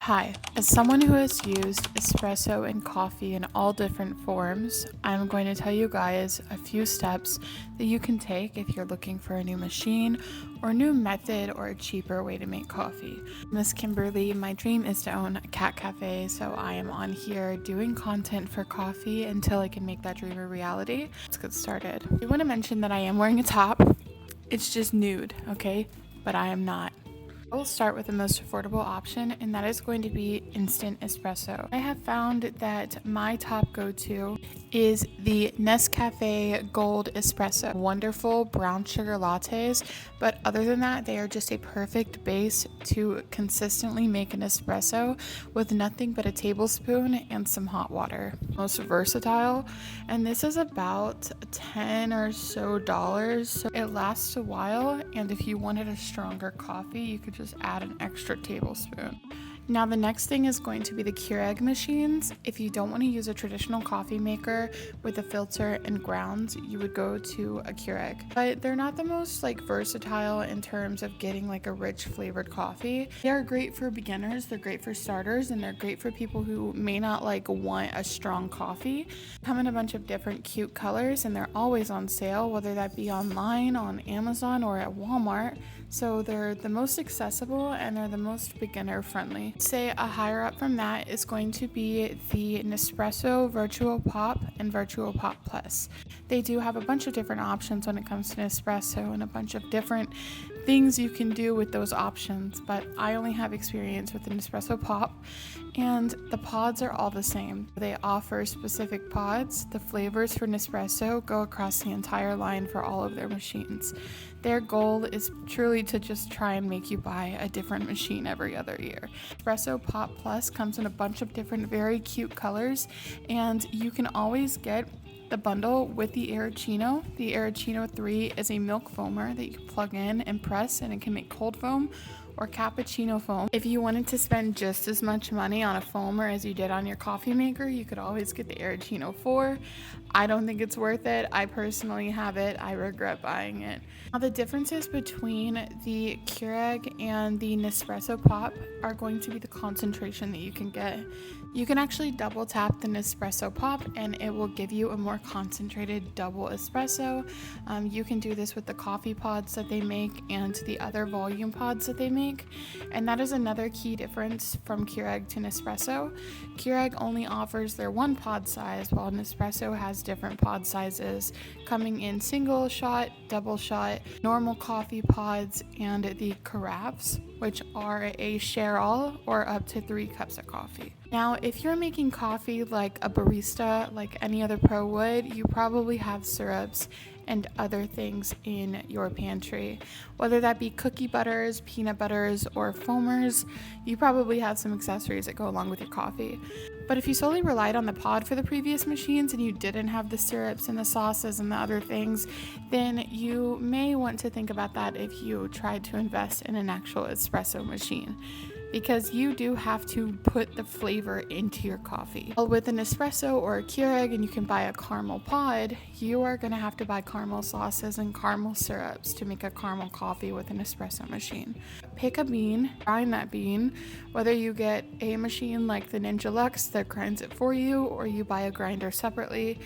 Hi, as someone who has used espresso and coffee in all different forms, I'm going to tell you guys a few steps that you can take if you're looking for a new machine or a new method or a cheaper way to make coffee. Miss Kimberly, my dream is to own a cat cafe, so I am on here doing content for coffee until I can make that dream a reality. Let's get started. I want to mention that I am wearing a top. It's just nude, okay? But I am not. I will start with the most affordable option, and that is going to be instant espresso. I have found that my top go-to is the Nescafe Gold Espresso. Wonderful brown sugar lattes, but other than that, they are just a perfect base to consistently make an espresso with nothing but a tablespoon and some hot water. Most versatile, and this is about $10 or so it lasts a while, and if you wanted a stronger coffee, you could just add an extra tablespoon. Now the next thing is going to be the Keurig machines. If you don't want to use a traditional coffee maker with a filter and grounds, you would go to a Keurig. But they're not the most versatile in terms of getting a rich flavored coffee. They are great for beginners, they're great for starters, and they're great for people who may not want a strong coffee. They come in a bunch of different cute colors, and they're always on sale, whether that be online, on Amazon, or at Walmart. So they're the most accessible and they're the most beginner friendly. Say a higher up from that is going to be the Nespresso Virtual Pop and Virtual Pop Plus. They do have a bunch of different options when it comes to Nespresso and a bunch of different things you can do with those options, but I only have experience with the Nespresso Pop, and the pods are all the same. They offer specific pods. The flavors for Nespresso go across the entire line for all of their machines. Their goal is truly to just try and make you buy a different machine every other year. Espresso Pop Plus comes in a bunch of different very cute colors, and you can always get the bundle with the Aeroccino. The Aeroccino 3 is a milk foamer that you can plug in and press, and it can make cold foam or cappuccino foam. If you wanted to spend just as much money on a foamer as you did on your coffee maker, you could always get the Aeroccino 4. I don't think it's worth it. I personally have it. I regret buying it. Now, the differences between the Keurig and the Nespresso Pop are going to be the concentration that you can get. You can actually double tap the Nespresso Pop and it will give you a more concentrated double espresso. You can do this with the coffee pods that they make and the other volume pods that they make. And that is another key difference from Keurig to Nespresso. Keurig only offers their one pod size, while Nespresso has different pod sizes coming in single shot, double shot, normal coffee pods, and the carafes, which are a share all or up to 3 cups of coffee. Now, if you're making coffee like a barista, like any other pro would, you probably have syrups and other things in your pantry. Whether that be cookie butters, peanut butters, or foamers, you probably have some accessories that go along with your coffee. But if you solely relied on the pod for the previous machines and you didn't have the syrups and the sauces and the other things, then you may want to think about that if you tried to invest in an actual espresso machine, because you do have to put the flavor into your coffee. Well, with an espresso or a Keurig, and you can buy a caramel pod, you are going to have to buy caramel sauces and caramel syrups to make a caramel coffee with an espresso machine. Pick a bean, grind that bean, whether you get a machine like the Ninja Luxe that grinds it for you, or you buy a grinder separately.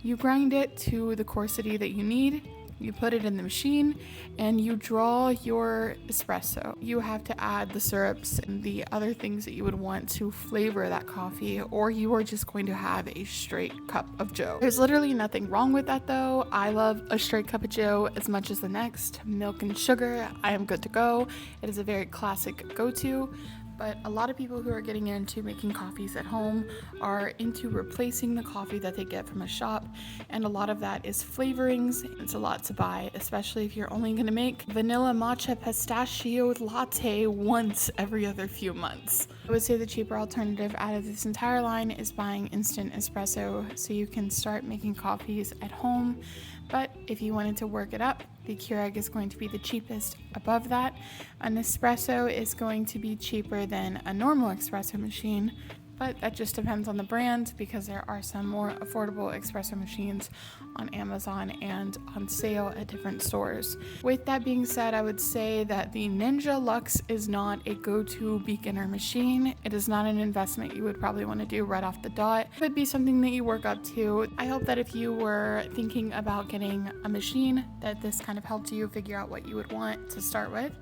You grind it to the coarsity that you need. You put it in the machine and you draw your espresso. You have to add the syrups and the other things that you would want to flavor that coffee, or you are just going to have a straight cup of joe. There's literally nothing wrong with that though. I love a straight cup of joe as much as the next. Milk and sugar, I am good to go. It is a very classic go-to. But a lot of people who are getting into making coffees at home are into replacing the coffee that they get from a shop, and a lot of that is flavorings. It's a lot to buy, especially if you're only going to make vanilla matcha pistachio latte once every other few months. I would say the cheaper alternative out of this entire line is buying instant espresso so you can start making coffees at home. But if you wanted to work it up, the Keurig is going to be the cheapest above that. An espresso is going to be cheaper than a normal espresso machine, but that just depends on the brand because there are some more affordable espresso machines on Amazon and on sale at different stores. With that being said, I would say that the Ninja Luxe is not a go-to beginner machine. It is not an investment you would probably want to do right off the dot. It would be something that you work up to. I hope that if you were thinking about getting a machine, that this kind of helped you figure out what you would want to start with.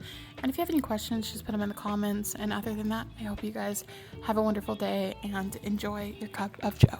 And if you have any questions, just put them in the comments. And other than that, I hope you guys have a wonderful day and enjoy your cup of joe.